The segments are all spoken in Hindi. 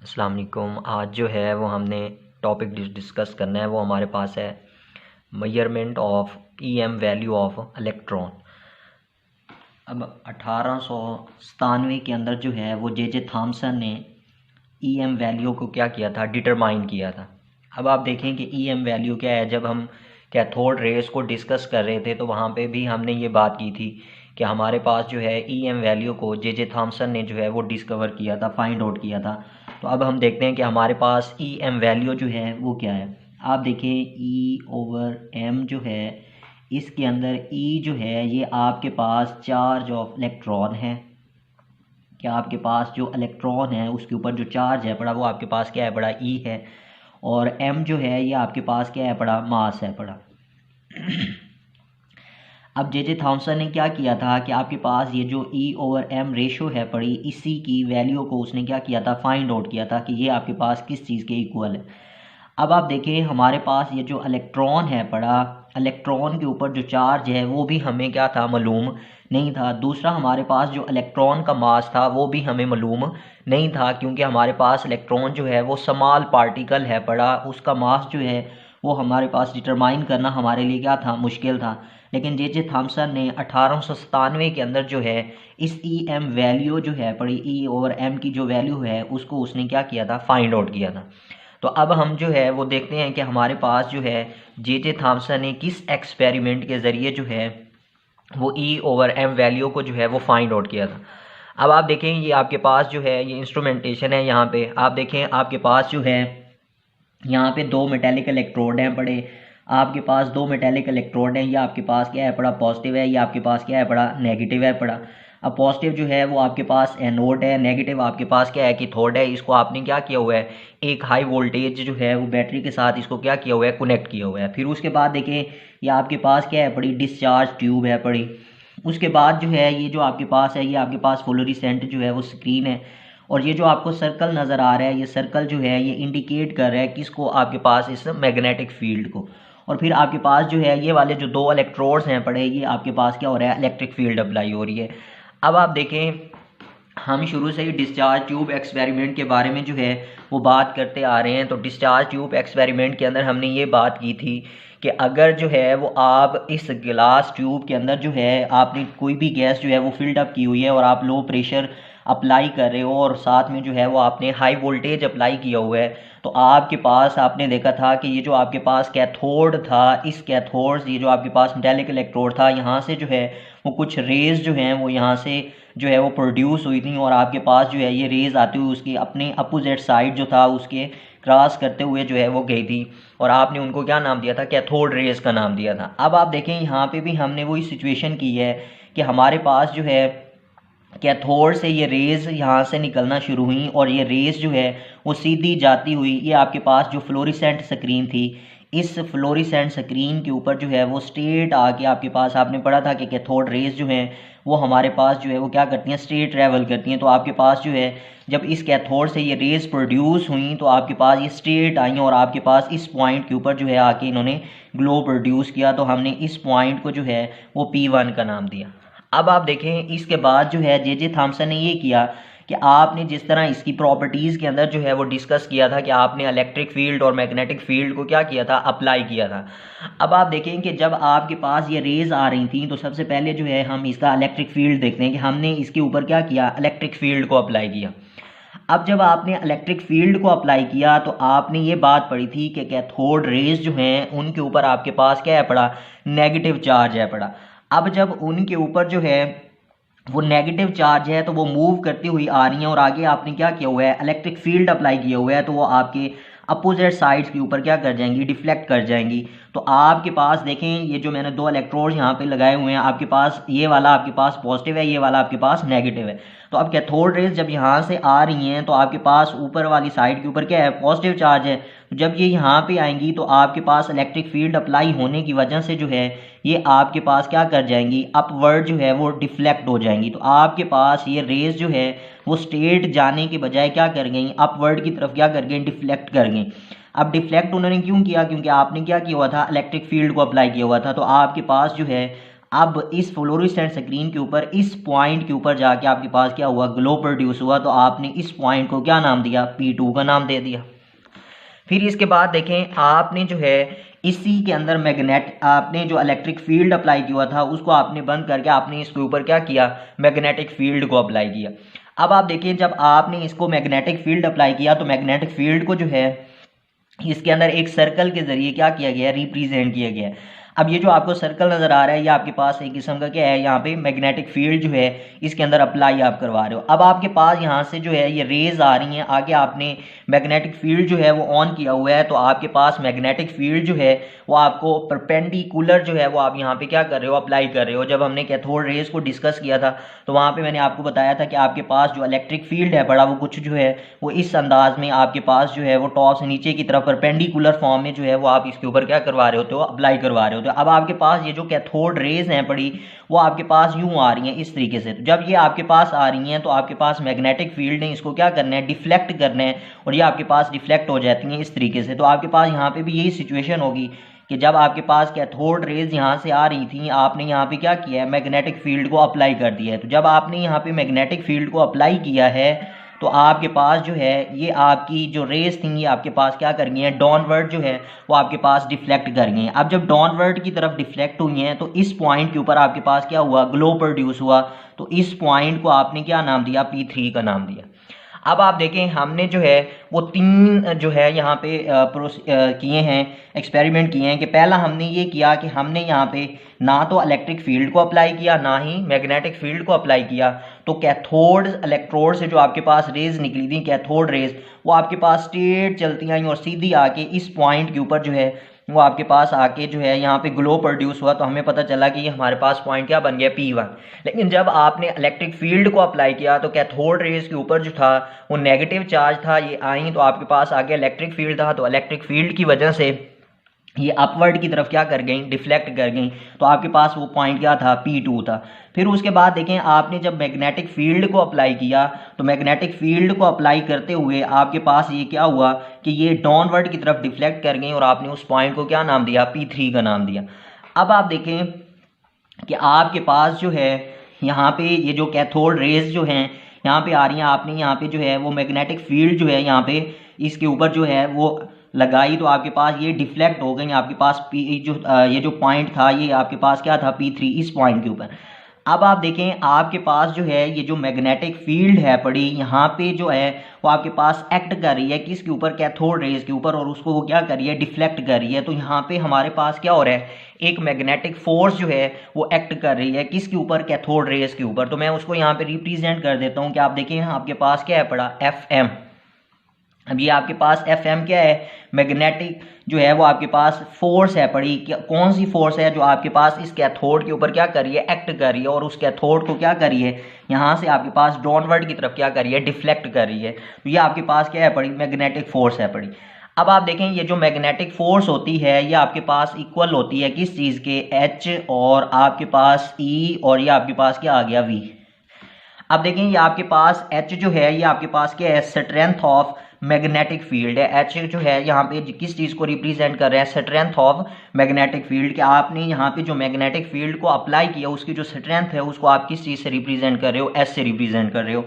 अस्सलाम वालेकुम। आज जो है वो हमने टॉपिक डिस्कस करना है, वो हमारे पास है measurement of EM value of electron. अब 1897 के अंदर जो है वो जे थॉमसन ने ईएम वैल्यू को क्या किया था, डिटरमाइन किया था। अब आप देखें कि ईएम वैल्यू क्या है। जब हम कैथोड रेस को डिस्कस कर रहे थे तो वहाँ पे भी हमने ये बात की थी कि हमारे पास जो है ईएम वैल्यू को जे थॉमसन ने जो है वो डिस्कवर किया था, फाइंड आउट किया था। तो अब हम देखते हैं कि हमारे पास ईएम वैल्यू जो है वो क्या है। आप देखें E/m जो है, इसके अंदर E जो है ये आपके पास चार्ज ऑफ इलेक्ट्रॉन है। क्या आपके पास जो इलेक्ट्रॉन है उसके ऊपर जो चार्ज है पड़ा, वो आपके पास क्या है पड़ा, E है। और m जो है ये आपके पास क्या है पड़ा, मास है पड़ा। अब जे थॉमसन ने क्या किया था कि आपके पास ये जो E/m रेशो है पड़ी, इसी की वैल्यू को उसने क्या किया था, फाइंड आउट किया था कि ये आपके पास किस चीज़ के इक्वल है। अब आप देखें हमारे पास ये जो इलेक्ट्रॉन है पड़ा, इलेक्ट्रॉन के ऊपर जो चार्ज है वो भी हमें क्या था, मालूम नहीं था। दूसरा हमारे पास जो इलेक्ट्रॉन का मास था वो भी हमें मालूम नहीं था, क्योंकि हमारे पास इलेक्ट्रॉन जो है वो स्मॉल पार्टिकल है पड़ा, उसका मास जो है वो हमारे पास डिटरमाइन करना हमारे लिए क्या था, मुश्किल था। लेकिन जे थॉमसन ने 1897 के अंदर जो है इस ईएम वैल्यू जो है पड़ी, E/m की जो वैल्यू है उसको उसने क्या किया था, फाइंड आउट किया था। तो अब हम जो है वो देखते हैं कि हमारे पास जो है जे थॉमसन ने किस एक्सपेरिमेंट के ज़रिए जो है वो E/m वैल्यू को जो है वो फाइंड आउट किया था। अब आप देखें ये आपके पास जो है ये इंस्ट्रूमेंटेशन है। यहाँ पे आप देखें आपके पास जो है यहाँ पे दो मेटेलिक इलेक्ट्रोड हैं पड़े, आपके पास दो मेटेलिक इलेक्ट्रोड हैं। ये आपके पास क्या है पड़ा, पॉजिटिव है, ये आपके पास क्या है पड़ा, नेगेटिव है पड़ा। अब पॉजिटिव जो है वो आपके पास एनोड है, नेगेटिव आपके पास क्या है, कैथोड है। इसको आपने क्या किया हुआ है, एक हाई वोल्टेज जो है वो बैटरी के साथ इसको क्या किया हुआ है, कनेक्ट किया हुआ है। फिर उसके बाद देखें ये आपके पास क्या है पड़ी, डिस्चार्ज ट्यूब है पड़ी। उसके बाद जो है ये जो आपके पास है, ये आपके पास फ्लोरोसेंट जो है वो स्क्रीन है। और ये जो आपको सर्कल नज़र आ रहा है, ये सर्कल जो है ये इंडिकेट कर रहा है किसको, आपके पास इस मैग्नेटिक फील्ड को। और फिर आपके पास जो है ये वाले जो दो इलेक्ट्रोड्स हैं पड़े, ये आपके पास क्या हो रहा है, इलेक्ट्रिक फील्ड अप्लाई हो रही है। अब आप देखें हम शुरू से ही डिस्चार्ज ट्यूब एक्सपेरिमेंट के बारे में जो है वो बात करते आ रहे हैं। तो डिस्चार्ज ट्यूब एक्सपेरिमेंट के अंदर हमने ये बात की थी कि अगर जो है वो आप इस गिलास ट्यूब के अंदर जो है आपने कोई भी गैस जो है वो फिल्ड अप की हुई है और आप लो प्रेशर अप्लाई कर रहे हो और साथ में जो है वो आपने हाई वोल्टेज अप्लाई किया हुआ है, तो आपके पास आपने देखा था कि ये जो आपके पास कैथोड था, इस कैथोड ये जो आपके पास मेटालिक इलेक्ट्रोड था, यहाँ से जो है वो कुछ रेज जो हैं वो यहाँ से जो है वो प्रोड्यूस हुई थी और आपके पास जो है ये रेज आती हुई उसकी अपने अपोजिट साइड जो था उसके क्रॉस करते हुए जो है वो गई थी और आपने उनको क्या नाम दिया था, कैथोड रेज का नाम दिया था। अब आप देखें यहाँ पे भी हमने वही सिचुएशन की है कि हमारे पास जो है कैथोड से ये रेज़ यहाँ से निकलना शुरू हुई और ये रेज़ जो है वो सीधी जाती हुई ये आपके पास जो फ्लोरिसेंट स्क्रीन थी, इस फ्लोरिसेंट स्क्रीन के ऊपर जो है वो स्ट्रेट आके आपके पास आपने पढ़ा था कि कैथोड रेज़ जो हैं वो हमारे पास जो है वो क्या करती हैं, स्ट्रेट ट्रैवल करती हैं। तो आपके पास जो है जब इस कैथोड से ये रेज़ प्रोड्यूस हुई तो आपके पास ये स्ट्रेट आई और आपके पास इस पॉइंट के ऊपर जो है आके इन्होंने ग्लो प्रोड्यूस किया। तो हमने इस पॉइंट को जो है वो P1 का नाम दिया। अब आप देखें इसके बाद जो है जे थॉमसन ने ये किया कि आपने जिस तरह इसकी प्रॉपर्टीज़ के अंदर जो है वो डिस्कस किया था कि आपने इलेक्ट्रिक फील्ड और मैग्नेटिक फील्ड को क्या किया था, अप्लाई किया था। अब आप देखें कि जब आपके पास ये रेज आ रही थी तो सबसे पहले जो है हम इसका इलेक्ट्रिक फील्ड देखते हैं कि हमने इसके ऊपर क्या किया, इलेक्ट्रिक फील्ड को अप्लाई किया। अब जब आपने इलेक्ट्रिक फील्ड को अप्लाई किया तो आपने ये बात पढ़ी थी कि कैथोड रेज जो हैं उनके ऊपर आपके पास क्या है पड़ा, नेगेटिव चार्ज है पड़ा। अब जब उनके ऊपर जो है वो नेगेटिव चार्ज है तो वो मूव करती हुई आ रही है और आगे आपने क्या किया हुआ है, इलेक्ट्रिक फील्ड अप्लाई किया हुआ है, तो वो आपके अपोजिट साइड्स के ऊपर क्या कर जाएंगी, डिफ्लेक्ट कर जाएंगी। तो आपके पास देखें ये जो मैंने दो इलेक्ट्रोड यहाँ पे लगाए हुए हैं, आपके पास ये वाला आपके पास पॉजिटिव है, ये वाला आपके पास नेगेटिव है। तो अब कैथोड रेज जब यहाँ से आ रही हैं तो आपके पास ऊपर वाली साइड के ऊपर क्या है, पॉजिटिव चार्ज है। तो जब ये यहाँ पे आएंगी तो आपके पास इलेक्ट्रिक फील्ड अप्लाई होने की वजह से जो है ये आपके पास क्या कर जाएंगी, अपवर्ड जो है वो डिफ्लेक्ट हो जाएंगी। तो आपके पास ये रेज जो है वो स्ट्रेट जाने के बजाय क्या कर गई, अपवर्ड की तरफ क्या कर गई, डिफ्लेक्ट कर गई। अब डिफ्लेक्ट उन्होंने क्यों किया, क्योंकि आपने क्या किया हुआ था, इलेक्ट्रिक फील्ड को अप्लाई किया हुआ था। तो आपके पास जो है अब इस फ्लोरोसेंट स्क्रीन के ऊपर इस पॉइंट के ऊपर जाके आपके पास क्या हुआ, ग्लो प्रोड्यूस हुआ। तो आपने इस पॉइंट को क्या नाम दिया, P2 का नाम दे दिया। फिर इसके बाद देखें, आपने जो है इसी के अंदर आपने जो इलेक्ट्रिक फील्ड अप्लाई किया था उसको आपने बंद करके आपने इसके ऊपर क्या किया, मैग्नेटिक फील्ड को अप्लाई किया। अब आप देखिए, जब आपने इसको मैग्नेटिक फील्ड अप्लाई किया तो मैग्नेटिक फील्ड को जो है इसके अंदर एक सर्कल के जरिए क्या किया गया, रिप्रेजेंट किया गया। अब ये जो आपको सर्कल नजर आ रहा है, ये आपके पास एक किस्म का क्या है, यहाँ पे मैग्नेटिक फील्ड जो है इसके अंदर अप्लाई आप करवा रहे हो। अब आपके पास यहाँ से जो है ये रेज आ रही हैं, आगे आपने मैग्नेटिक फील्ड जो है वो ऑन किया हुआ है, तो आपके पास मैग्नेटिक फील्ड जो है वो आपको परपेंडिकुलर जो है वो आप यहाँ पे क्या कर रहे हो, अप्लाई कर रहे हो। जब हमने कैथोड रेज को डिस्कस किया था तो वहाँ पे मैंने आपको बताया था कि आपके पास जो इलेक्ट्रिक फील्ड है बड़ा, वो कुछ जो है वो इस अंदाज में आपके पास जो है वो टॉप से नीचे की तरफ परपेंडिकुलर फॉर्म में जो है वो आप इसके ऊपर क्या करवा रहे होते हो, अप्लाई करवा रहे होते हो। अब आपके पास ये जो कैथोड रेज हैं पड़ी, वो आपके पास यूं आ रही हैं इस तरीके से। तो जब ये आपके पास आ रही हैं तो आपके पास मैग्नेटिक फील्ड ने इसको क्या करना है, डिफ्लेक्ट करना है, और ये आपके पास डिफ्लेक्ट हो जाती हैं इस तरीके से। तो आपके पास यहाँ पे भी यही सिचुएशन होगी कि जब आपके पास कैथोड रेज यहाँ से आ रही थी, आपने यहाँ पे क्या किया है, मैग्नेटिक फील्ड को अप्लाई कर दिया है। तो जब आपने यहाँ पे मैग्नेटिक फील्ड को अप्लाई किया है तो आपके पास जो है ये आपकी जो रेज थी ये आपके पास क्या कर गई हैं, डाउनवर्ड जो है वो आपके पास डिफ्लेक्ट कर गई हैं। अब जब डाउनवर्ड की तरफ डिफ्लेक्ट हुई हैं तो इस पॉइंट के ऊपर आपके पास क्या हुआ, ग्लो प्रोड्यूस हुआ। तो इस पॉइंट को आपने क्या नाम दिया, P3 का नाम दिया। अब आप देखें, हमने जो है वो 3 जो है यहाँ पे किए हैं, एक्सपेरिमेंट किए हैं। कि पहला हमने ये किया कि हमने यहाँ पे ना तो इलेक्ट्रिक फील्ड को अप्लाई किया, ना ही मैग्नेटिक फील्ड को अप्लाई किया। तो कैथोड इलेक्ट्रोड से जो आपके पास रेज निकली थी, कैथोड रेज, वो आपके पास स्ट्रेट चलती आई और सीधी आके इस पॉइंट के ऊपर जो है वो आपके पास आके जो है यहाँ पे ग्लो प्रोड्यूस हुआ। तो हमें पता चला कि ये हमारे पास पॉइंट क्या बन गया, P1। लेकिन जब आपने इलेक्ट्रिक फील्ड को अप्लाई किया तो कैथोड रेज के ऊपर जो था वो नेगेटिव चार्ज था, ये आई तो आपके पास आगे इलेक्ट्रिक फील्ड था। तो इलेक्ट्रिक फील्ड की वजह से ये अपवर्ड की तरफ क्या कर गई, डिफ्लेक्ट कर गई। तो आपके पास वो पॉइंट क्या था, P2 था। फिर उसके बाद देखें, आपने जब मैग्नेटिक फील्ड को अप्लाई किया तो मैग्नेटिक फील्ड को अप्लाई करते हुए आपके पास ये क्या हुआ कि ये डाउनवर्ड की तरफ डिफ्लेक्ट कर गई और आपने उस पॉइंट को क्या नाम दिया, P3 का नाम दिया। अब आप देखें कि आपके पास जो है यहाँ पे ये जो कैथोड रेज जो हैं यहाँ पे आ रही हैं, आपने यहाँ पे जो है वो मैग्नेटिक फील्ड जो है यहाँ पे इसके ऊपर जो है वो लगाई, तो आपके पास ये डिफ्लेक्ट हो गई। आपके पास ये जो पॉइंट था ये आपके पास क्या था, P3, इस पॉइंट के ऊपर। अब आप देखें, आपके पास जो है ये जो मैग्नेटिक फील्ड है पड़ी, यहाँ पे जो है वो आपके पास एक्ट कर रही है किसके ऊपर, कैथोड रेज के ऊपर, और उसको वो क्या कर रही है, डिफ्लेक्ट कर रही है। तो यहाँ पे हमारे पास क्या हो रहा है, एक मैग्नेटिक फोर्स जो है वो एक्ट कर रही है किसके ऊपर, कैथोड रेज के ऊपर। तो मैं उसको यहाँ पे रिप्रेजेंट कर देता हूँ कि आप देखें आपके पास क्या है पड़ा, FM। अब ये आपके पास FM क्या है, मैग्नेटिक जो है वो आपके पास फोर्स है पड़ी। कौन सी फोर्स है, जो आपके पास इस कैथोड के ऊपर क्या कर रही है, एक्ट कर रही है, और उस कैथोड को क्या कर रही है, यहाँ से आपके पास डाउनवर्ड की तरफ क्या कर रही है, डिफ्लेक्ट कर रही है। तो ये आपके पास क्या है पड़ी, मैग्नेटिक फोर्स है पड़ी। अब आप देखें, ये जो मैग्नेटिक फोर्स होती है ये आपके पास इक्वल होती है किस चीज़ के, H, और आपके पास E, और ये आपके पास क्या आ गया, V। अब देखें, ये आपके पास H जो है ये आपके पास क्या है, स्ट्रेंथ ऑफ मैग्नेटिक फील्ड है। H जो है यहाँ पे किस चीज़ को रिप्रेजेंट कर रहा है, स्ट्रेंथ ऑफ मैग्नेटिक फील्ड। कि आपने यहाँ पे जो मैग्नेटिक फील्ड को अप्लाई किया उसकी जो स्ट्रेंथ है उसको आप किस चीज़ से रिप्रेजेंट कर रहे हो, S से रिप्रेजेंट कर रहे हो।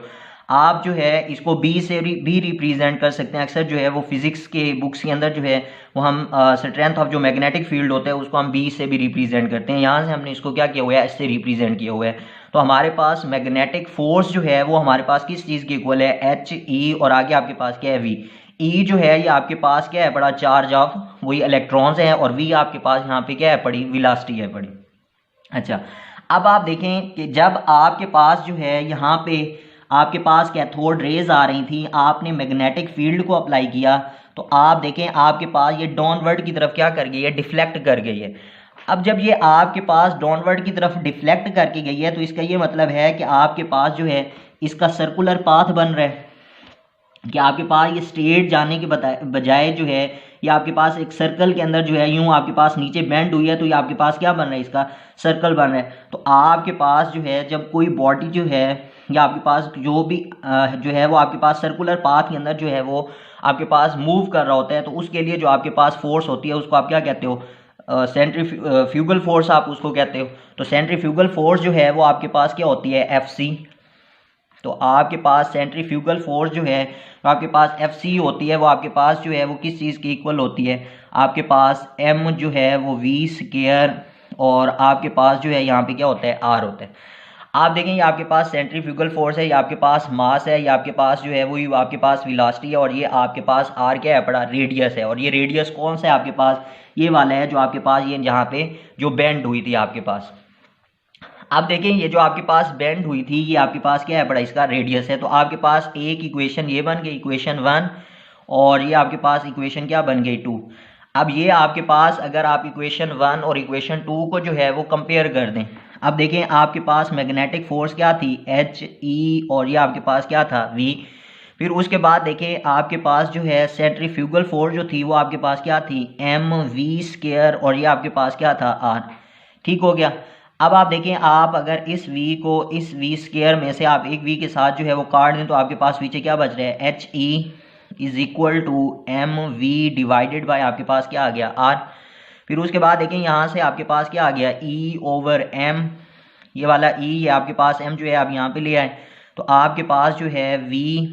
आप जो है इसको B से भी रिप्रेजेंट कर सकते हैं। अक्सर जो है वो फिजिक्स के बुक्स के अंदर जो है वो हम स्ट्रेंथ ऑफ जो मैग्नेटिक फील्ड होता है उसको हम B से भी रिप्रेजेंट करते हैं। यहाँ से हमने इसको क्या किया हुआ है, S से रिप्रेजेंट किया हुआ है। तो हमारे पास मैग्नेटिक फोर्स जो है वो हमारे पास किस चीज़ के इक्वल है, H, E, और आगे आपके पास क्या है, V। E जो है ये आपके पास क्या है बड़ा, चार्ज ऑफ वही इलेक्ट्रॉन्स है, और V आपके पास यहाँ पे क्या है पड़ी, वेलोसिटी है पड़ी। अच्छा, अब आप देखें कि जब आपके पास जो है यहाँ पे आपके पास कैथोड रेज आ रही थी, आपने मैग्नेटिक फील्ड को अप्लाई किया, तो आप देखें आपके पास ये डाउनवर्ड की तरफ क्या कर गई है, डिफ्लेक्ट कर गई है। अब जब ये आपके पास डाउनवर्ड की तरफ डिफ्लेक्ट करके गई है तो इसका ये मतलब है कि आपके पास जो है इसका सर्कुलर पाथ बन रहा है, कि आपके पास ये स्ट्रेट जाने के बजाय जो है ये आपके पास एक सर्कल के अंदर जो है यूं आपके पास नीचे बेंड हुई है। तो ये आपके पास क्या बन रहा है, इसका सर्कल बन रहा है। तो आपके पास जो है जब कोई बॉडी जो है या आपके पास जो भी जो है वो आपके पास सर्कुलर पाथ के अंदर जो है वो आपके पास मूव कर रहा होता है, तो उसके लिए जो आपके पास फोर्स होती है उसको आप क्या कहते हो, सेंट्रीफ्यूगल फोर्स आप उसको कहते हो। तो सेंट्रीफ्यूगल फोर्स जो है वो आपके पास क्या होती है, Fc। तो आपके पास सेंट्रीफ्यूगल फोर्स जो है वो आपके पास Fc होती है, वो आपके पास जो है वो किस चीज़ की इक्वल होती है, आपके पास m जो है वो v स्क्वायर और आपके पास जो है यहाँ पे क्या होता है, r होता है। आप देखें ये आपके पास सेंट्रीफ्यूगल फोर्स है, ये आपके पास मास है, ये आपके पास जो है वही आपके पास वेलोसिटी है, और ये आपके पास r क्या है पड़ा, रेडियस है। और ये रेडियस कौन सा है आपके पास, ये वाला है जो आपके पास ये जहाँ पे जो बेंड हुई थी आपके पास। आप देखें ये जो आपके पास बेंड हुई थी ये आपके पास क्या है पड़ा, इसका रेडियस है। तो आपके पास एक इक्वेशन ये बन गई इक्वेशन 1, और ये आपके पास इक्वेशन क्या बन गई 2। अब ये आपके पास अगर आप इक्वेशन 1 और इक्वेशन 2 को जो है वो कंपेयर कर दें, अब देखें आपके पास मैग्नेटिक फोर्स क्या थी, H E, और ये आपके पास क्या था, V। फिर उसके बाद देखें आपके पास जो है सेंट्रीफ्यूगल फोर्स जो थी वो आपके पास क्या थी, mv स्क्वायर, और ये आपके पास क्या था, r। ठीक हो गया। अब आप देखें आप अगर इस v को इस v स्क्वायर में से आप एक v के साथ जो है वो काट दें तो आपके पास पीछे क्या बच रहा है, HE is equal to mv divided by आपके पास क्या आ गया, r। फिर उसके बाद देखें यहाँ से आपके पास क्या आ गया, E ओवर m, ये वाला E, ये आपके पास m जो है आप यहाँ पे ले आए, तो आपके पास जो है v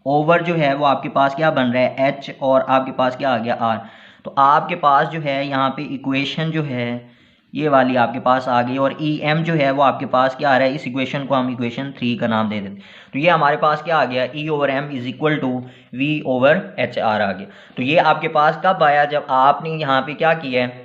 ओवर जो है वो आपके पास क्या बन रहा है, h, और आपके पास क्या आ गया, r। तो आपके पास जो है यहाँ पे इक्वेशन जो है ये वाली आपके पास आ गई, और ई एम जो है वो आपके पास क्या आ रहा है, इस इक्वेशन को हम इक्वेशन 3 का नाम दे देते। तो ये हमारे पास क्या आ गया, e over m is equal to v over h r आ गया। तो ये आपके पास कब आया, जब आपने यहाँ पे क्या किया है,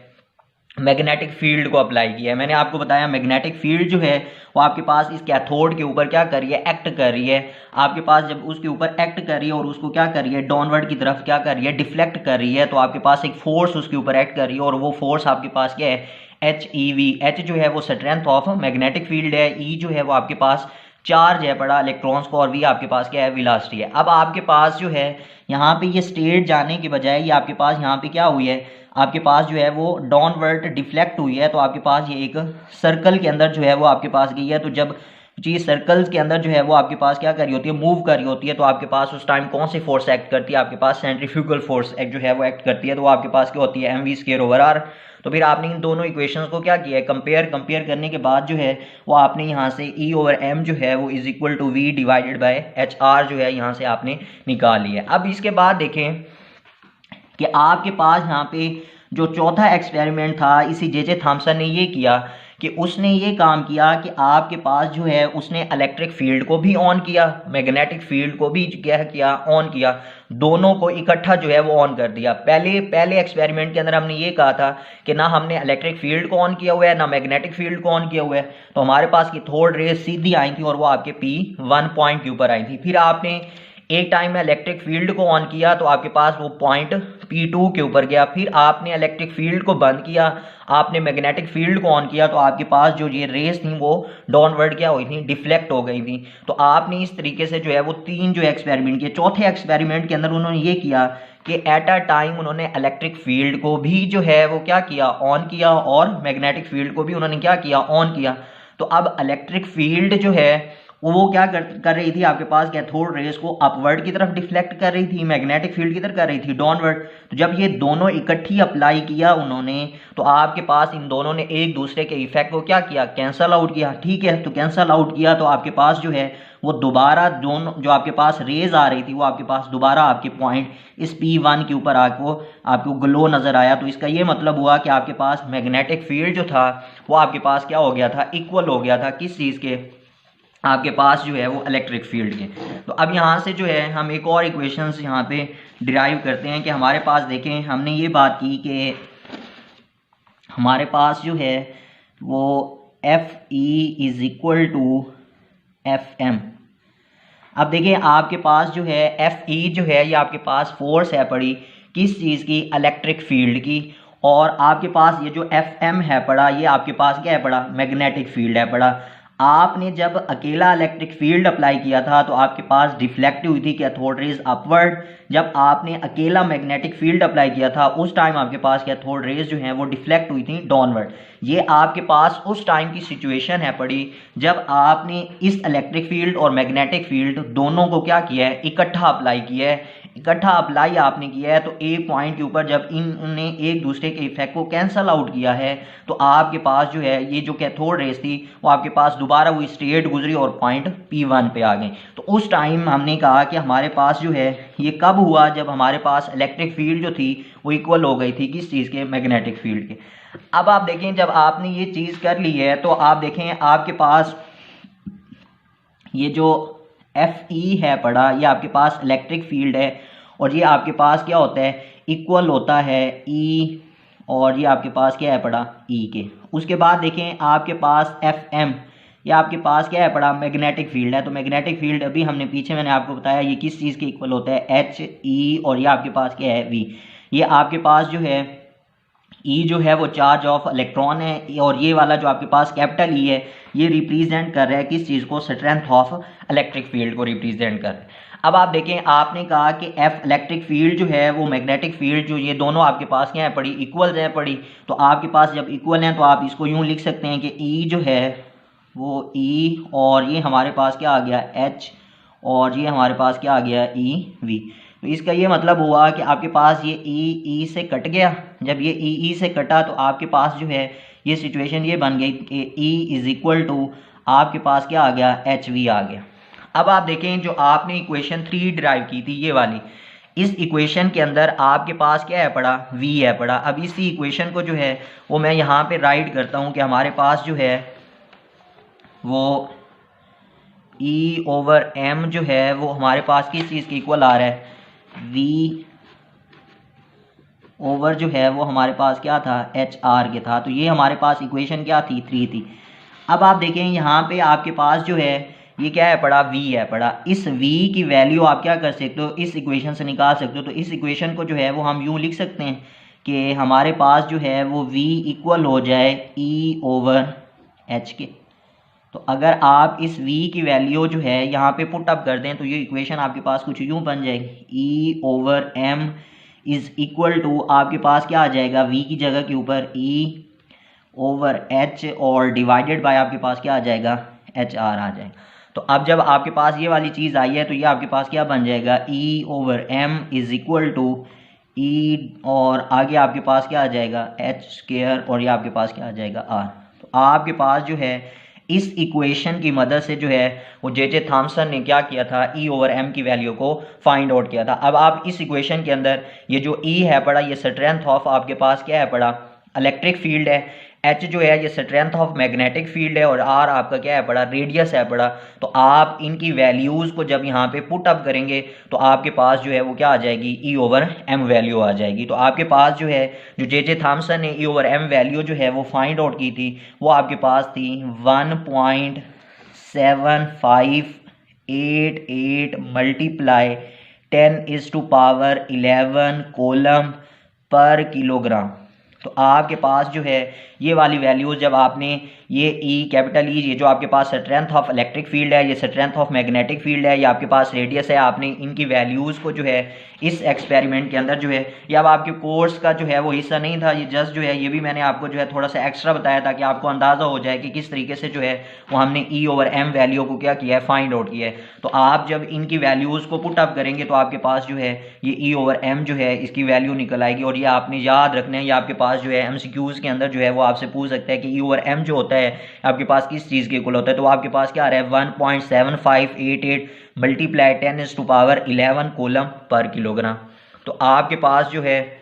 मैग्नेटिक फील्ड को अप्लाई किया है। मैंने आपको बताया मैग्नेटिक फील्ड जो है वो आपके पास इस कैथोड के ऊपर क्या कर रही है, एक्ट कर रही है। आपके पास जब उसके ऊपर एक्ट कर रही है और उसको क्या कर रही है, डाउनवर्ड की तरफ क्या कर रही है, डिफ्लेक्ट कर रही है, तो आपके पास एक फोर्स उसके ऊपर एक्ट कर रही है, और वो फोर्स आपके पास क्या है, HeV। H जो है वो स्ट्रेंथ ऑफ मैग्नेटिक फील्ड है, E जो है वो आपके पास चार्ज है पड़ा इलेक्ट्रॉन्स को, और V आपके पास क्या है, वेलोसिटी है। अब आपके पास जो है यहाँ पे ये स्टेट जाने के बजाय ये आपके पास यहाँ पे क्या हुई है, आपके पास जो है वो डाउनवर्ड डिफ्लेक्ट हुई है। तो आपके पास ये एक सर्कल के अंदर जो है वो आपके पास गई है। तो जब चीज सर्कल्स के अंदर जो है वो आपके पास क्या कर रही होती है, मूव कर रही होती है, तो आपके पास उस टाइम कौन सी फोर्स एक्ट करती है, आपके पास सेंट्रीफ्यूगल फोर्स जो है वो एक्ट करती है। तो वो आपके पास क्या होती है, mv स्क्वायर ओवर r। तो फिर आपने इन दोनों इक्वेशंस को क्या किया है, कंपेयर करने के बाद जो है वो आपने यहाँ से E ओवर m जो है वो is equal to v divided by H R जो है यहाँ से आपने निकाल लिया। अब इसके बाद देखें कि आपके पास यहाँ पे जो चौथा एक्सपेरिमेंट था, इसी जे थॉमसन ने ये किया कि उसने ये काम किया कि आपके पास जो है उसने इलेक्ट्रिक फील्ड को भी ऑन किया, मैग्नेटिक फील्ड को भी क्या किया, ऑन किया, दोनों को इकट्ठा जो है वो ऑन कर दिया। पहले एक्सपेरिमेंट के अंदर हमने ये कहा था कि ना हमने इलेक्ट्रिक फील्ड को ऑन किया हुआ है ना मैग्नेटिक फील्ड को ऑन किया हुआ है, तो हमारे पास की थर्ड रेज सीधी आई थी और वो आपके P1 पॉइंट के ऊपर आई थी। फिर आपने एक टाइम में इलेक्ट्रिक फील्ड को ऑन किया तो आपके पास वो पॉइंट P2 के ऊपर गया। फिर आपने इलेक्ट्रिक फील्ड को बंद किया, आपने मैग्नेटिक फील्ड को ऑन किया, तो आपके पास जो ये रेस थी वो डाउनवर्ड क्या हुई थी, डिफ्लेक्ट हो गई थी। तो आपने इस तरीके से जो है वो 3 जो एक्सपेरिमेंट किए। चौथे एक्सपेरिमेंट के अंदर उन्होंने ये किया कि एट अ टाइम उन्होंने इलेक्ट्रिक फील्ड को भी जो है वो क्या किया, ऑन किया, और मैग्नेटिक फील्ड को भी उन्होंने क्या किया, ऑन किया। तो अब इलेक्ट्रिक फील्ड जो है वो क्या कर रही थी, आपके पास कैथोड रेस को अपवर्ड की तरफ डिफ्लेक्ट कर रही थी, मैग्नेटिक फील्ड की तरफ कर रही थी डाउनवर्ड। तो जब ये दोनों इकट्ठी अप्लाई किया उन्होंने, तो आपके पास इन दोनों ने एक दूसरे के इफेक्ट को क्या किया, कैंसल आउट किया। ठीक है, तो कैंसल आउट किया तो आपके पास जो है वो दोबारा दोनों जो आपके पास रेज आ रही थी वो आपके पास दोबारा आपके पॉइंट इस P1 के ऊपर आपको ग्लो नजर आया। तो इसका ये मतलब हुआ कि आपके पास मैग्नेटिक फील्ड जो था वो आपके पास क्या हो गया था, इक्वल हो गया था किस चीज के, आपके पास जो है वो इलेक्ट्रिक फील्ड के। तो अब यहाँ से जो है हम एक और इक्वेशंस यहाँ पे डिराइव करते हैं कि हमारे पास देखें हमने ये बात की कि हमारे पास जो है वो FE is equal to FM। अब देखिए आपके पास जो है FE जो है ये आपके पास फोर्स है पड़ी किस चीज़ की, इलेक्ट्रिक फील्ड की, और आपके पास ये जो FM है पड़ा ये आपके पास क्या है पड़ा, मैग्नेटिक फील्ड है पड़ा। आपने जब अकेला इलेक्ट्रिक फील्ड अप्लाई किया था तो आपके पास डिफ्लेक्ट हुई थी कैथोड रेज अपवर्ड। जब आपने अकेला मैग्नेटिक फील्ड अप्लाई किया था उस टाइम आपके पास कैथोड रेज जो हैं वो डिफ्लेक्ट हुई थी डाउनवर्ड। ये आपके पास उस टाइम की सिचुएशन है पड़ी जब आपने इस इलेक्ट्रिक फील्ड और मैग्नेटिक फील्ड दोनों को क्या किया है, इकट्ठा अप्लाई किया है। इकट्ठा अप्लाई आपने किया है, तो एक पॉइंट के ऊपर जब इनने एक दूसरे के इफेक्ट को कैंसल आउट किया है तो आपके पास जो है ये जो कैथोड रेस थी वो आपके पास दोबारा वो स्टेट गुजरी और पॉइंट P1 पे आ गई। तो उस टाइम हमने कहा कि हमारे पास जो है ये कब हुआ, जब हमारे पास इलेक्ट्रिक फील्ड जो थी वो इक्वल हो गई थी किस चीज़ के, मैग्नेटिक फील्ड के। अब आप देखें जब आपने ये चीज़ कर ली है तो आप देखें आपके पास ये जो Fe है पड़ा, ये आपके पास इलेक्ट्रिक फील्ड है और ये आपके पास क्या होता है, इक्वल होता है E, और ये आपके पास क्या है पड़ा, E के। उसके बाद देखें आपके पास Fm, ये आपके पास क्या है पड़ा, मैग्नेटिक फील्ड है। तो मैग्नेटिक फील्ड अभी हमने पीछे मैंने आपको बताया ये किस चीज़ के इक्वल होता है, He, और ये आपके पास क्या है V। ये आपके पास जो है E जो है वो चार्ज ऑफ इलेक्ट्रॉन है और ये वाला जो आपके पास कैपिटल E है ये रिप्रेजेंट कर रहा है किस चीज़ को, स्ट्रेंथ ऑफ इलेक्ट्रिक फील्ड को रिप्रेजेंट कर रहा है। अब आप देखें आपने कहा कि F इलेक्ट्रिक फील्ड जो है वो मैग्नेटिक फील्ड जो, ये दोनों आपके पास क्या है पड़ी, इक्वल है पड़ी। तो आपके पास जब इक्वल हैं तो आप इसको यूँ लिख सकते हैं कि E जो है वो E और ये हमारे पास क्या आ गया H और ये हमारे पास क्या आ गया EV। तो इसका ये मतलब हुआ कि आपके पास ये E से कट गया। जब ये E से कटा तो आपके पास जो है ये सिचुएशन ये बन गई कि E इज़ इक्वल टू आपके पास क्या आ गया, HV आ गया। अब आप देखें जो आपने इक्वेशन 3 डिराइव की थी ये वाली, इस इक्वेशन के अंदर आपके पास क्या है पड़ा, V है पड़ा। अब इसी इक्वेशन को जो है वो मैं यहाँ पे राइट करता हूँ कि हमारे पास जो है वो E/m जो है वो हमारे पास किस चीज़ के इक्वल आ रहा है, V ओवर जो है वो हमारे पास क्या था, HR के था। तो ये हमारे पास इक्वेशन क्या थी, 3 थी। अब आप देखें यहाँ पे आपके पास जो है ये क्या है पड़ा, V है पड़ा। इस V की वैल्यू आप क्या कर सकते हो, इस इक्वेशन से निकाल सकते हो। तो इस इक्वेशन को जो है वो हम यूँ लिख सकते हैं कि हमारे पास जो है वो V इक्वल हो जाए E/H के। तो अगर आप इस V की वैल्यू जो है यहाँ पे पुट अप कर दें तो ये इक्वेशन आपके पास कुछ यूँ बन जाएगी, E/m इज़ इक्वल टू आपके पास क्या आ जाएगा, V की जगह के ऊपर E/H और डिवाइडेड बाय आपके पास क्या आ जाएगा, HR आ जाएगा। तो अब जब आपके पास ये वाली चीज़ आई है तो ये आपके पास क्या बन जाएगा, E/m is equal to E और आगे आपके पास क्या आ जाएगा, H² और ये आपके पास क्या आ जाएगा, R। तो आपके पास जो है इस इक्वेशन की मदद से जो है वो जे थॉमसन ने क्या किया था, E/m की वैल्यू को फाइंड आउट किया था। अब आप इस इक्वेशन के अंदर ये जो E है पड़ा, ये स्ट्रेंथ ऑफ आपके पास क्या है पड़ा, इलेक्ट्रिक फील्ड है। H जो है ये स्ट्रेंथ ऑफ मैग्नेटिक फील्ड है और R आपका क्या है पड़ा, रेडियस है पड़ा। तो आप इनकी वैल्यूज़ को जब यहाँ पे पुट अप करेंगे तो आपके पास जो है वो क्या आ जाएगी, E/m वैल्यू आ जाएगी। तो आपके पास जो है जो जे थॉमसन ने E/m वैल्यू जो है वो फाइंड आउट की थी वो आपके पास थी 1.7588 मल्टीप्लाई 10⁻11 कोलम पर किलोग्राम। तो आपके पास जो है ये वाली वैल्यूज जब आपने ये कैपिटल E ये जो आपके पास स्ट्रेंथ ऑफ इलेक्ट्रिक फील्ड है, ये स्ट्रेंथ ऑफ मैग्नेटिक फील्ड है, ये आपके पास रेडियस है, आपने इनकी वैल्यूज़ को जो है इस एक्सपेरिमेंट के अंदर जो है ये अब आपके कोर्स का जो है वो हिस्सा नहीं था, ये जस्ट जो है ये भी मैंने आपको जो है थोड़ा सा एक्स्ट्रा बताया ताकि आपको अंदाज़ा हो जाए कि किस तरीके से जो है वो हमने E/m वैल्यू को क्या किया है, फाइंड आउट किया है। तो आप जब इनकी वैल्यूज़ को पुट अप करेंगे तो आपके पास जो है ये E/m जो है इसकी वैल्यू निकल आएगी। और ये आपने याद रखना है, ये आपके पास जो है MCQs के अंदर जो है वो आपसे पूछ सकता है कि E/m जो होता है आपके पास किस चीज़ के इक्वल होता है। तो आपके पास क्या आ रहा है, 1.7588 मल्टीप्लाई 10⁻11 कोलम पर किलोग्राम। तो आपके पास जो है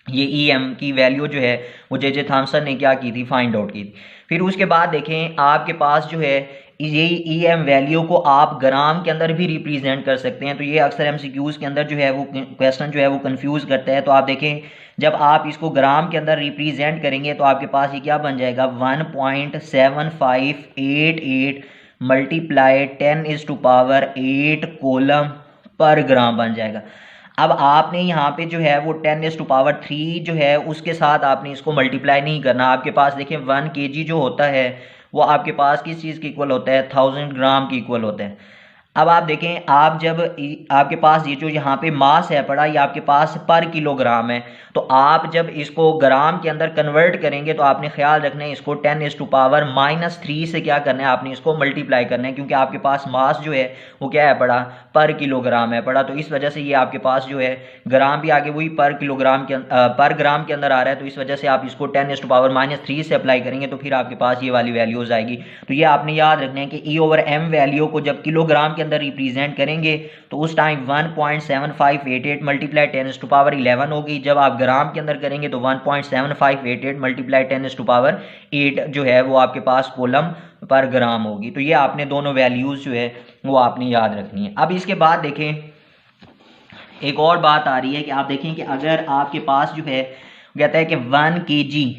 ये EM की वैल्यू जो है वो जे थॉमसन ने क्या की थी, फाइंड आउट की थी। फिर उसके बाद देखें आपके पास जो है ये EM वैल्यू को आप ग्राम के अंदर भी रिप्रेजेंट कर सकते हैं। तो ये अक्सर MCQs के अंदर जो है वो क्वेश्चन जो है वो कंफ्यूज करता है। तो आप देखें जब आप इसको ग्राम के अंदर रिप्रेजेंट करेंगे तो आपके पास ये क्या बन जाएगा, 1.7588 मल्टीप्लाई 10⁸8 कोलम पर ग्राम बन जाएगा। अब आपने यहाँ पे जो है वो 10⁻3 जो है उसके साथ आपने इसको मल्टीप्लाई नहीं करना। आपके पास देखिए 1 kg जो होता है वो आपके पास किस चीज़ के इक्वल होता है, 1000 ग्राम के इक्वल होता है। अब आप देखें, आप जब आपके पास ये जो यहाँ पे मास है पड़ा, ये आपके पास पर किलोग्राम है, तो आप जब इसको ग्राम के अंदर कन्वर्ट करेंगे तो आपने ख्याल रखना है इसको 10⁻³ से क्या करना है, आपने इसको मल्टीप्लाई करना है, क्योंकि आपके पास मास जो है वो क्या है पड़ा, पर किलोग्राम है पड़ा। तो इस वजह से ये आपके पास जो है ग्राम भी आगे वही पर किलोग्राम के पर ग्राम के अंदर आ रहा है, तो इस वजह से आप इसको 10⁻³ से अप्लाई करेंगे तो फिर आपके पास ये वाली वैल्यूज आएगी। तो ये आपने याद रखना है कि E/m वैल्यू को जब किलोग्राम के अंदर रिप्रेजेंट करेंगे तो उस टाइम 1.7588 मल्टीप्लाई 10⁻11 होगी। जब आप ग्राम के अंदर करेंगे तो 1.7588 मल्टीप्लाई 10⁸ जो है वो आपके पास कोलम पर ग्राम होगी। तो ये आपने दोनों वैल्यूज जो है वो आपने याद रखनी है। अब इसके बाद देखें, एक और बात आ रही है कि आप देखें कि अगर आपके पास जो है कहता है कि 1 kg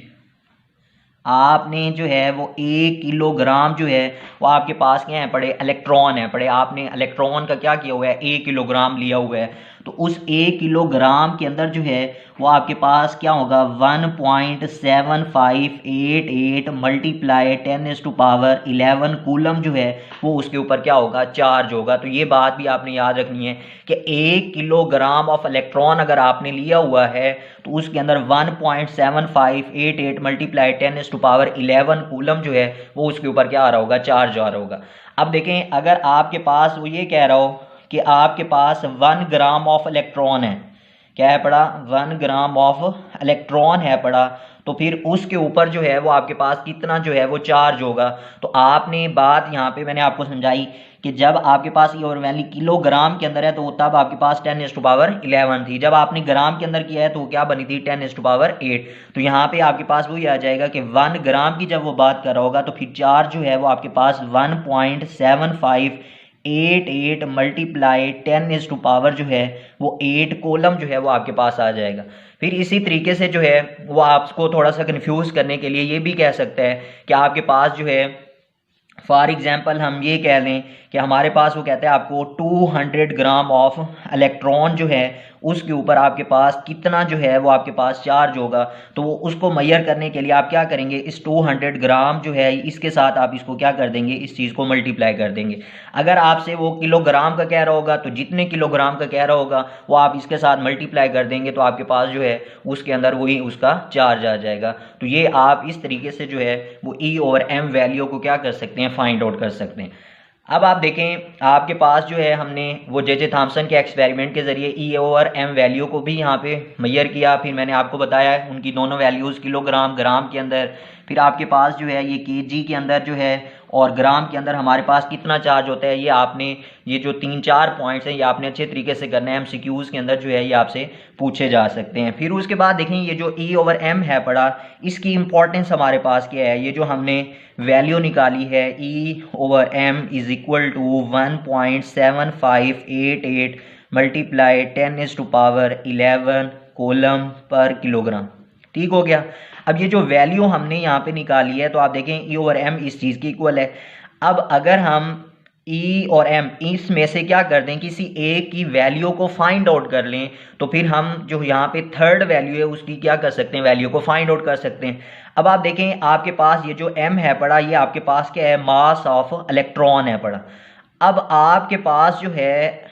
आपने जो है वो 1 किलोग्राम जो है वो आपके पास क्या है पड़े, इलेक्ट्रॉन है पड़े, आपने इलेक्ट्रॉन का क्या किया हुआ है, 1 किलोग्राम लिया हुआ है। तो उस 1 किलोग्राम के अंदर जो है वो आपके पास क्या होगा, 1.7588 मल्टीप्लाई 10⁻11 कूलम जो है वो उसके ऊपर क्या होगा, चार्ज होगा। तो ये बात भी आपने याद रखनी है कि 1 किलोग्राम ऑफ इलेक्ट्रॉन अगर आपने लिया हुआ है तो उसके अंदर 1.7588 मल्टीप्लाई 10⁻11 कूलम जो है वो उसके ऊपर क्या आ रहा होगा, चार्ज आ रहा होगा। अब देखें, अगर आपके पास वो ये कह रहा हो कि आपके पास 1 ग्राम ऑफ इलेक्ट्रॉन है, क्या है पड़ा, 1 ग्राम ऑफ इलेक्ट्रॉन है पड़ा, तो फिर उसके ऊपर जो है वो आपके पास कितना जो है वो चार्ज होगा। तो आपने बात यहाँ पे मैंने आपको समझाई कि जब आपके पास ये और वैल्यू किलोग्राम के अंदर है तो तब आपके पास 10⁻11 थी, जब आपने ग्राम के अंदर किया है तो क्या बनी थी, 10⁻8। तो यहाँ पे आपके पास वही आ जाएगा कि 1 ग्राम की जब वो बात कर रहा होगा तो फिर चार्ज जो है वो आपके पास 1.7588 मल्टीप्लाई 10⁻ जो है वो 8 कोलम जो है वो आपके पास आ जाएगा। फिर इसी तरीके से जो है वो आपको थोड़ा सा कंफ्यूज करने के लिए ये भी कह सकता है कि आपके पास जो है फॉर एग्जांपल हम ये कह लें कि हमारे पास वो कहते हैं आपको 200 ग्राम ऑफ इलेक्ट्रॉन जो है उसके ऊपर आपके पास कितना जो है वो आपके पास चार्ज होगा। तो वो उसको मेजर करने के लिए आप क्या करेंगे, इस 200 ग्राम जो है इसके साथ आप इसको क्या कर देंगे, इस चीज़ को मल्टीप्लाई कर देंगे। अगर आपसे वो किलोग्राम का कह रहा होगा तो जितने किलोग्राम का कह रहा होगा वो आप इसके साथ मल्टीप्लाई कर देंगे तो आपके पास जो है उसके अंदर वही उसका चार्ज आ जाएगा। तो ये आप इस तरीके से जो है वो E/m वैल्यू को क्या कर सकते हैं, फाइंड आउट कर सकते हैं। अब आप देखें, आपके पास जो है हमने वो जे थॉमसन के एक्सपेरिमेंट के ज़रिए E/m वैल्यू को भी यहाँ पे मेजर किया, फिर मैंने आपको बताया उनकी दोनों वैल्यूज़ किलोग्राम ग्राम के अंदर, फिर आपके पास जो है ये केजी के अंदर जो है और ग्राम के अंदर हमारे पास कितना चार्ज होता है। ये आपने ये जो 3-4 पॉइंट्स हैं ये आपने अच्छे तरीके से करना है, MCQs के अंदर जो है ये आपसे पूछे जा सकते हैं। फिर उसके बाद देखें ये जो E/m है पड़ा, इसकी इंपॉर्टेंस हमारे पास क्या है, ये जो हमने वैल्यू निकाली है E/m is equal to 1.7588 multiply 10⁻11 coulomb per kilogram. ठीक हो गया। अब ये जो वैल्यू हमने यहाँ पे निकाली है तो आप देखें E/m इस चीज़ की इक्वल है। अब अगर हम E/m इसमें से क्या कर दें, किसी एक की वैल्यू को फाइंड आउट कर लें तो फिर हम जो यहाँ पे थर्ड वैल्यू है उसकी क्या कर सकते हैं, वैल्यू को फाइंड आउट कर सकते हैं। अब आप देखें आपके पास ये जो m है पड़ा, ये आपके पास क्या है, मास ऑफ इलेक्ट्रॉन है पड़ा। अब आपके पास जो है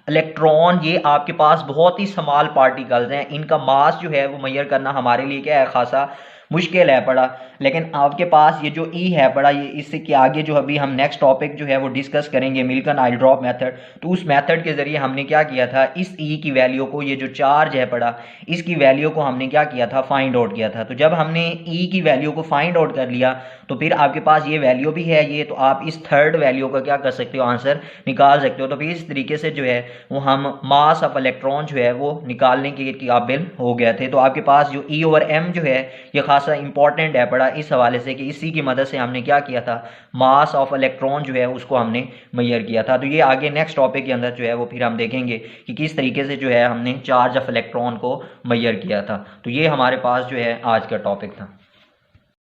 इलेक्ट्रॉन, ये आपके पास बहुत ही स्मॉल पार्टिकल्स हैं, इनका मास जो है वो मेजर करना हमारे लिए क्या है, खासा मुश्किल है पड़ा। लेकिन आपके पास ये जो E है पड़ा, ये इससे के आगे जो अभी हम नेक्स्ट टॉपिक जो है वो डिस्कस करेंगे, मिल्टन आइल ड्रॉप मेथड। तो उस मेथड के ज़रिए हमने क्या किया था, इस E की वैल्यू को, ये जो चार्ज है पड़ा, इसकी वैल्यू को हमने क्या किया था, फाइंड आउट किया था। तो जब हमने E की वैल्यू को फाइंड आउट कर लिया तो फिर आपके पास ये वैल्यू भी है ये, तो आप इस थर्ड वैल्यू का क्या कर सकते हो, आंसर निकाल सकते हो। तो फिर इस तरीके से जो है वो हम मास ऑफ इलेक्ट्रॉन जो है वो निकालने के काबिल हो गए थे। तो आपके पास जो E/m जो है ये खासा इंपॉर्टेंट है पड़ा इस हवाले से कि इसी की मदद से हमने क्या किया था, मास ऑफ इलेक्ट्रॉन जो है उसको हमने मेजर किया था। तो ये आगे नेक्स्ट टॉपिक के अंदर जो है वो फिर हम देखेंगे कि किस तरीके से जो है हमने चार्ज ऑफ इलेक्ट्रॉन को मेजर किया था। तो ये हमारे पास जो है आज का टॉपिक था।